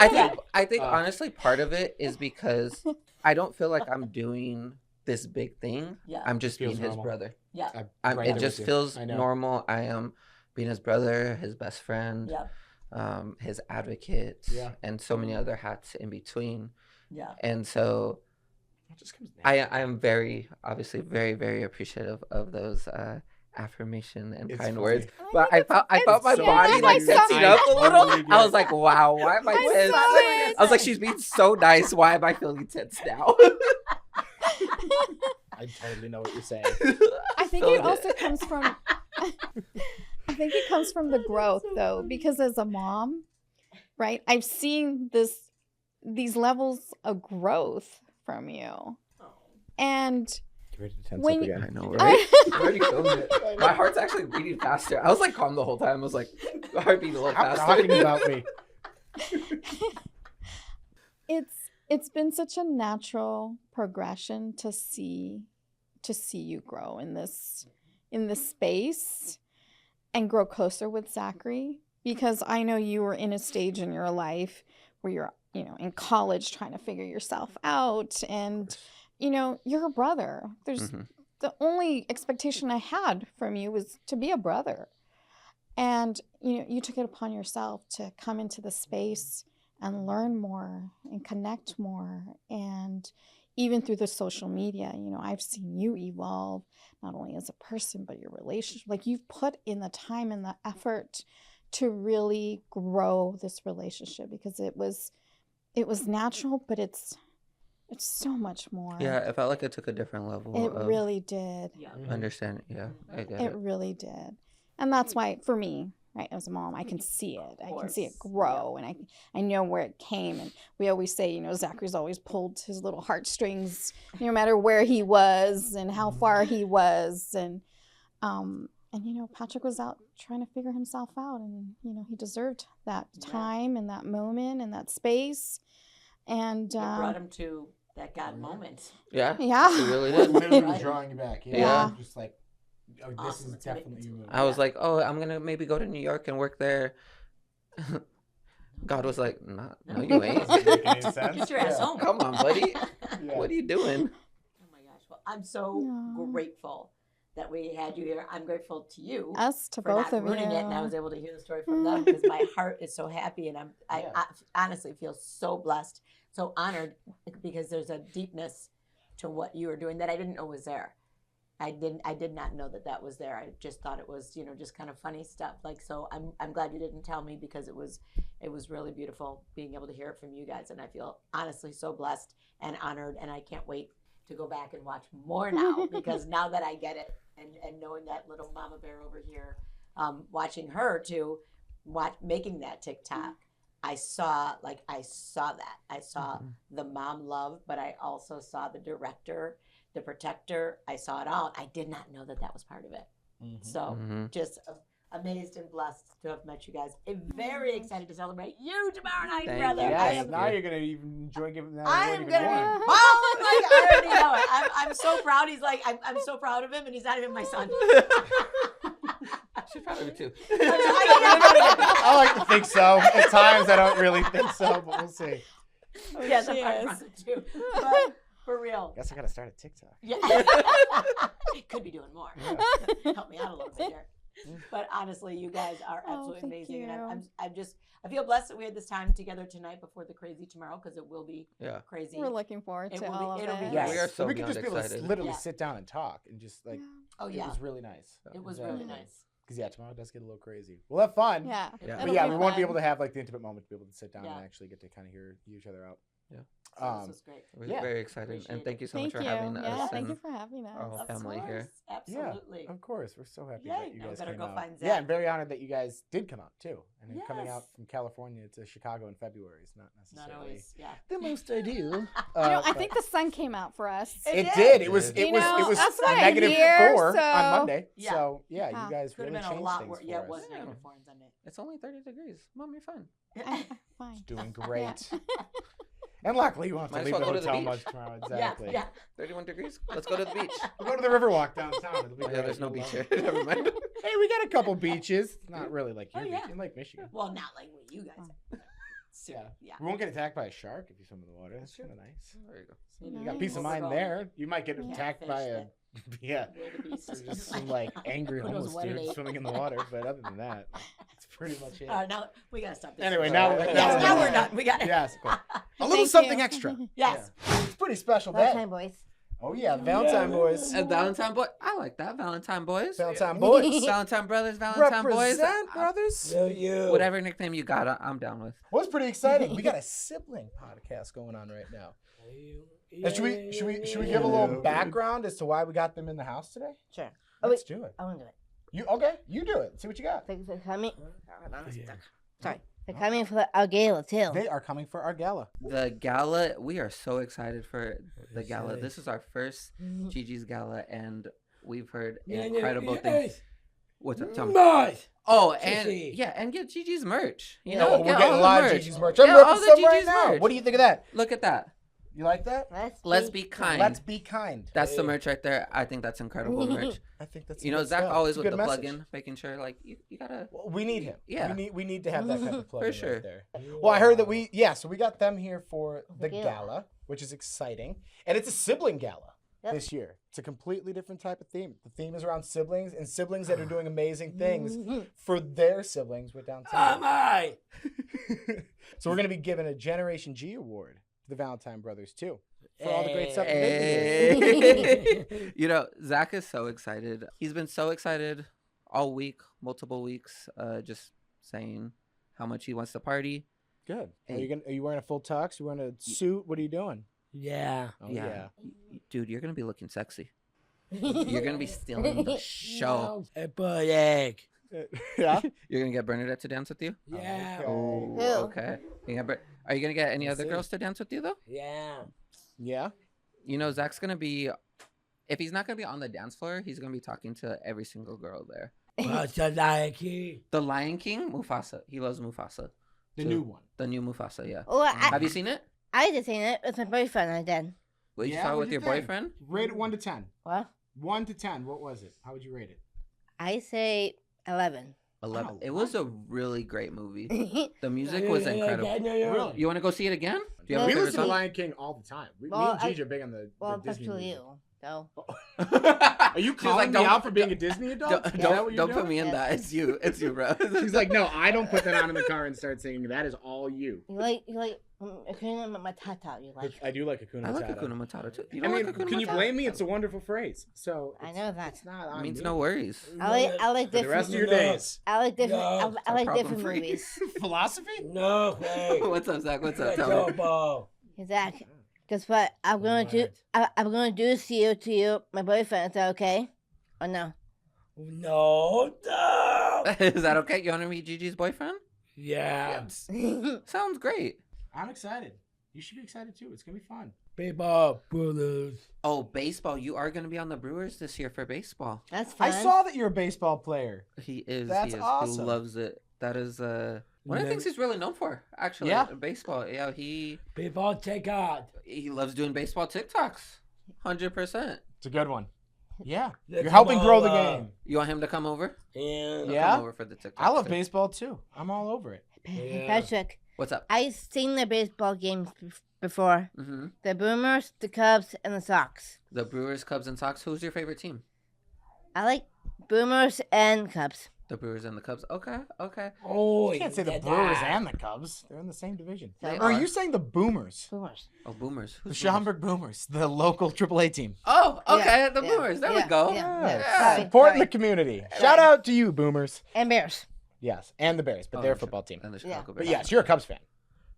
I think Uh, honestly part of it is because I don't feel like I'm doing this big thing. Yeah. I'm just being Feels his normal. brother. Yeah. I'm right It there just with you. feels I know. normal. I am being his brother, his best friend, Yeah. his advocate, Yeah. and so many other hats in between. Yeah. And so It just comes I natural. am obviously very, very appreciative of those affirmation and It's kind funny. words. But I felt my so body cute. like tensing up a little. totally I was get like, wow, why am I tense? I was like, she's being so nice. Why am I feeling tense now? I totally know what you're saying. I think it also comes from I think it comes from the growth though, because as a mom, right, I've seen these levels of growth from you. And Get ready to tense When up you- again. I know, right? I'm already feeling it. My heart's actually beating faster. I was like calm the whole time. I was like, my heart beating a little Stop faster. talking about me. it's been such a natural progression to see you grow in this space and grow closer with Zachary, because I know you were in a stage in your life where you're in college trying to figure yourself out, and you're a brother. There's Mhm. the only expectation I had from you was to be a brother, and you took it upon yourself to come into the space and learn more and connect more. And even through the social media, I've seen you evolve not only as a person, but your relationship. Like, you've put in the time and the effort to really grow this relationship, because it was natural, but it's so much more. Yeah, it felt like it took a different level It of really did. Yeah. understanding. Yeah, I get It it. really did. And that's why, for me, right, as a mom, I can see it. I can see it grow, and I know where it came. And we always say, Zachary's always pulled his little heartstrings, no matter where he was and how far he was. And Patrick was out trying to figure himself out, and he deserved that time and that moment and that space. And It brought him to that God moment. Yeah. yeah. It really It did. literally Right. drawing you back. Yeah. Just like, oh, this Awesome. is It's ama- definitely you. I was like, oh, I'm gonna maybe go to New York and work there. God was like, no, you ain't. Doesn't make any sense. Get your ass Yeah. home. Come on, buddy. Yeah. What are you doing? Oh my gosh. Well, I'm so Yeah. grateful that we had you here. I'm grateful to you Us to for both not of you. ruining it, and I was able to hear the story from them because my heart is so happy, and I Yeah. honestly feel so blessed, so honored, because there's a deepness to what you are doing that I didn't know was there. I did not know that was there. I just thought it was, just kind of funny stuff. Like, so I'm glad you didn't tell me, because it was really beautiful being able to hear it from you guys, and I feel honestly so blessed and honored, and I can't wait to go back and watch more now, because now that I get it, and knowing that little mama bear over here, watching her too, making that TikTok, I saw that. I saw the mom love, but I also saw the director, the protector. I saw it all. I did not know that was part of it. So just amazed and blessed to have met you guys. I'm very excited to celebrate you tomorrow night, Thank brother. you. I Yes, am now you're gonna even enjoy giving that. I award am even gonna more. be bawling like I already know it. I'm so proud. He's like, I'm so proud of him, and he's not even my son. She's proud of it too. I like to think so. At times, I don't really think so, but we'll see. Yes, She I'm is. proud of it too. But for real. Guess I gotta start a TikTok. Yeah. Could be doing more. Help me out a little bit here. But honestly, you guys are absolutely thank amazing, you. and I feel blessed that we had this time together tonight before the crazy tomorrow, because it will be Yeah. crazy. We're looking forward It to will be- all of it'll be it. Yes. We are so we could beyond just be able to excited. literally Yeah. sit down and talk and just like. Oh It yeah, was really nice. it was really nice. Because tomorrow does get a little crazy. We'll have fun. Yeah. Yeah. But It'll yeah, be we won't be fun. able to have like the intimate moment to be able to sit down Yeah. and actually get to kind of hear each other out. Yeah. So this was great. We're Yeah. very excited, Appreciate and thank you so Thank much you. for having Yeah, us. thank you and for having us. our whole Of family here. course, absolutely. Of course, we're so happy Yay. that you Now we guys better came go out. find Yeah, Zach. I'm very honored that you guys did come out too, and then coming out Yes. from California to Chicago in February is not Not necessarily always, yeah. the most ideal. I but think the sun came out for us. It it did. did. It was. It It You was. know, It was that's what I negative hear, 4 so- on Monday. Yeah. So yeah, Yeah. you guys Could really have been a changed lot things worse. for Yeah, it us. was Yeah. negative 4 on Sunday. It's only 30 degrees. Mom, you're fine. I'm fine. Doing great. And luckily, you won't have Might to as leave well the go to the hotel beach. much tomorrow. Exactly. Yeah, 31 degrees. Let's go to the beach. We'll go to the Riverwalk downtown. It'll be Oh, yeah, great. there's no You'll beach love here. it. Never mind. Hey, we got a couple beaches. It's not really like your Oh, yeah. beach in Lake Michigan. Well, not like what you guys have. So, Yeah. yeah. We won't get attacked by a shark if you swim in the water. That's kind of nice. There you go. So you Nice. got peace of Where we're mind going. there. You might get Can't attacked fish by a that. yeah. Wildebeest. There's just some like angry Who knows homeless what it dude ate. swimming in the water, but other than that, it's pretty much it. All right, now we gotta stop this. Anyway, now- yes, now we're done. We got it. Yes, cool. A little Thank something you. extra. Yes. Yeah. It's a pretty special day. Valentine boys. Oh yeah, Valentine boys. And Valentine boy. I like that. Valentine boys. Valentine boys. Valentine brothers. Valentine boys. Represent, brothers. Whatever nickname you got, I'm down with. Well, it's pretty exciting. We got a sibling podcast going on right now. And should we give a little background as to why we got them in the house today? Sure. Let's do it. I want to do it. You okay? You do it. See what you got. They're coming. Sorry. They're coming for our gala too. They are coming for our gala. The gala, we are so excited for the gala. This is our first Gigi's gala, and we've heard incredible things. What's up, Tom? Oh, and yeah, and get Gigi's merch. You know, we're get getting all a the lot of merch. Gigi's merch. I'm Yeah, repping all the some right Gigi's now. merch. What do you think of that? Look at that. You like that? Let's be kind. Let's be kind. That's the merch right there. I think that's incredible merch. I think that's You know, good Zach stuff. always It's a with good the message. plug-in, making sure like you gotta. Well, we need him. Yeah. We need to have that type of plug sure. right there. Well, I heard that so we got them here for the gala, which is exciting. And it's a sibling gala this year. It's a completely different type of theme. The theme is around siblings and siblings that are doing amazing things for their siblings with Down syndrome. So we're going to be giving a Generation G award to the Valentine brothers too. For all the great stuff that they do. Hey. You know, Zach is so excited. He's been so excited all week, multiple weeks, just saying how much he wants to party. Good. Hey. Are you wearing a full tux? You wearing a suit? What are you doing? Yeah. Oh, Yeah. Dude, you're going to be looking sexy. You're going to be stealing the show. A bird egg. Yeah. You're going to get Bernadette to dance with you? Yeah. Oh, Who? okay. Are you going to get any other see. girls to dance with you, though? Yeah. Yeah. You know, Zach's going to be, if he's not going to be on the dance floor, he's going to be talking to every single girl there. What's the Nike? The Lion King, Mufasa. He loves Mufasa. The So- new one. The new Mufasa, yeah. Oh, Have you seen it? I just seen it with my boyfriend. I did. Well, you Yeah, saw it what'd with you your think? boyfriend? Rate it 1 to 10. What? 1 to 10. What was it? How would you rate it? I say 11. 11. Wow, It was a really great movie. The music was incredible. Really? You want to go see it again? Do you have Yeah, a We favorite listen to song? Lion King all the time. Me Well, and Gigi are big on the Well, Disney especially music. you. So. Are you She's calling like, me don't- out for being a Disney adult? Don't, Is that don't, what you're don't put doing? me in Yes. that. It's you. It's you, bro. She's like, no, I don't put that on in the car and start singing. That is all you. You like Hakuna Matata. You like. I do like Hakuna I like Matata. Hakuna Matata too. You I don't mean, like Hakuna can you Matata? blame me? It's a wonderful phrase. So I it's- know that. It's not It on means me. no worries. I like For the different. rest of your No. days. I like different. No. I like Problem different free. movies. Philosophy? No, hey. What's up, Zach? What's up? Let's Tell me. go. Zach, guess what? I'm gonna do. What? I'm gonna do to you, my boyfriend. Is that okay? Or no? No. Is that okay? You want to meet Gigi's boyfriend? Yeah. Sounds great. I'm excited. You should be excited too. It's gonna be fun. Baseball, brothers. Oh, baseball. You are going to be on the Brewers this year for baseball. That's fun. I saw that you're a baseball player. He is. That's he is. awesome. He loves it. That is one of the things he's really known for, actually. Yeah. Baseball. Yeah, he Baseball, take out. loves doing baseball TikToks. 100%. It's a good one. Yeah. Let's You're helping go, grow the game. You want him to come over? And He'll Yeah? Come over for the TikToks. I love too. baseball too. I'm all over it. Yeah. Patrick, What's up? I've seen the baseball games before. Mm-hmm. The Boomers, the Cubs, and the Sox. The Brewers, Cubs, and Sox. Who's your favorite team? I like Boomers and Cubs. The Brewers and the Cubs. Okay. oh, You can't say the get Brewers that. and the Cubs. They're in the same division. They Or are are. you saying the Boomers? Boomers. Oh, Boomers. The Who's Boomers? Schaumburg Boomers, the local AAA team. Oh, okay. Yeah, The yeah, Boomers. There we yeah, go. yeah. Yeah. Sorry, Supporting sorry. the community. Shout out to you, Boomers. And Bears. Yes, and the Bears, but Oh, they're a the football team. And the Yeah. Chicago But Bears. yes, you're a Cubs fan.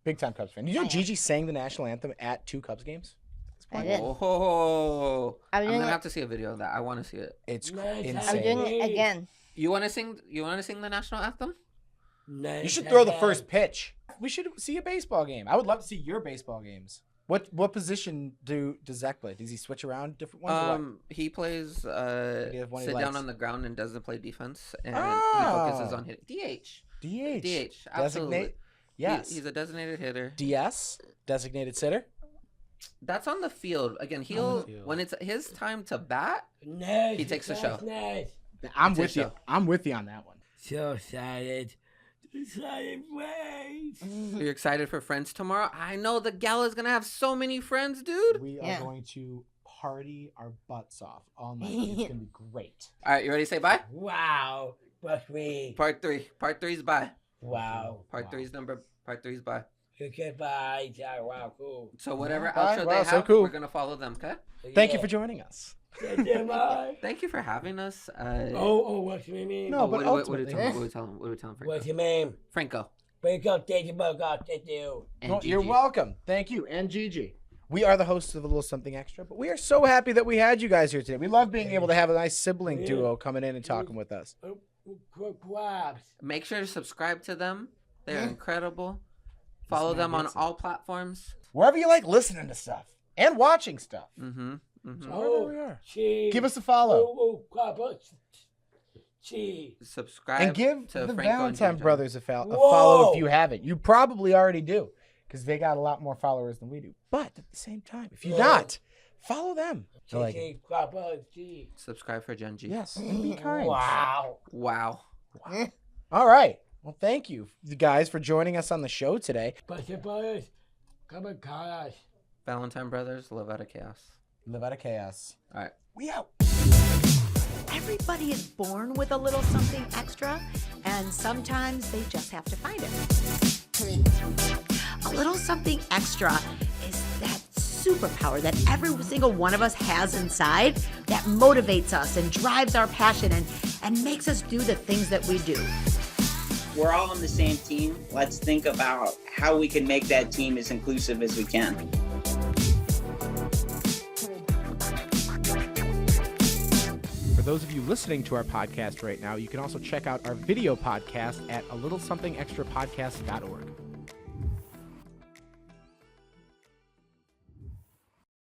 Big time Cubs fan. You know I am. Gigi sang the national anthem at 2 Cubs games? I did. Oh, I'm I'm doing gonna it. have to see a video of that. I want to see it. It's Nice. I'm insane. doing it again. You want to sing? You want to sing the national anthem? You should throw the first pitch. We should see a baseball game. I would love to see your baseball games. What position does Zach play? Does he switch around different ones? or what? He plays Maybe have one he sit down likes. on the ground and doesn't play defense, and Oh. he focuses on hitting. DH. DH. Absolutely. Designate. Yes. He's a designated hitter. DS. Designated sitter. That's on the field. Again, On he'll the field. when it's his time to bat. Nice. He takes the show. Nice. I'm It's his with you. show. I'm with you on that one. So excited. Excited ways. You're excited for Friends tomorrow? I know the gala's gonna have so many friends, dude. We are Yeah. going to party our butts off all night. It's gonna be great. All right, you ready to say bye? Wow. But we. Part 3. Part 3's bye. Wow. Part Wow. 3's number. Part 3's bye. Goodbye. Wow, cool. So whatever Bye. outro Wow, they so have, cool. we're gonna follow them. Okay. Thank you for joining us. Goodbye. Thank you for having us. What's your name? No, but what do we ultimately- tell him? What do we tell him? What's Franco? your name? Franco. Wake up, thank you, God, thank you. And No, you're Gigi. welcome. Thank you. And Gigi. We are the hosts of A Little Something Extra, but we are so happy that we had you guys here today. We love being able to have a nice sibling duo coming in and talking with us. Crabs. Make sure to subscribe to them. They're incredible. Follow man them on gets it. all platforms. Wherever you like listening to stuff and watching stuff. Mm-hmm. Wherever we are. Cheese. Give us a follow. Cheese. Subscribe And give to the Franco and Valentine Gigi. brothers a follow Whoa. if you haven't. You probably already do because they got a lot more followers than we do. But at the same time, if you're Whoa. not, follow them. I like it. Cheese. Subscribe for Gen G. Yes, and be kind. Wow. Wow. All right. Well, thank you guys for joining us on the show today. Come on, cars. Valentine brothers, live out of chaos. Live out of chaos. All right. We out. Everybody is born with a little something extra, and sometimes they just have to find it. A little something extra is that superpower that every single one of us has inside that motivates us and drives our passion and makes us do the things that we do. We're all on the same team. Let's think about how we can make that team as inclusive as we can. For those of you listening to our podcast right now, you can also check out our video podcast at alittlesomethingextrapodcast.org.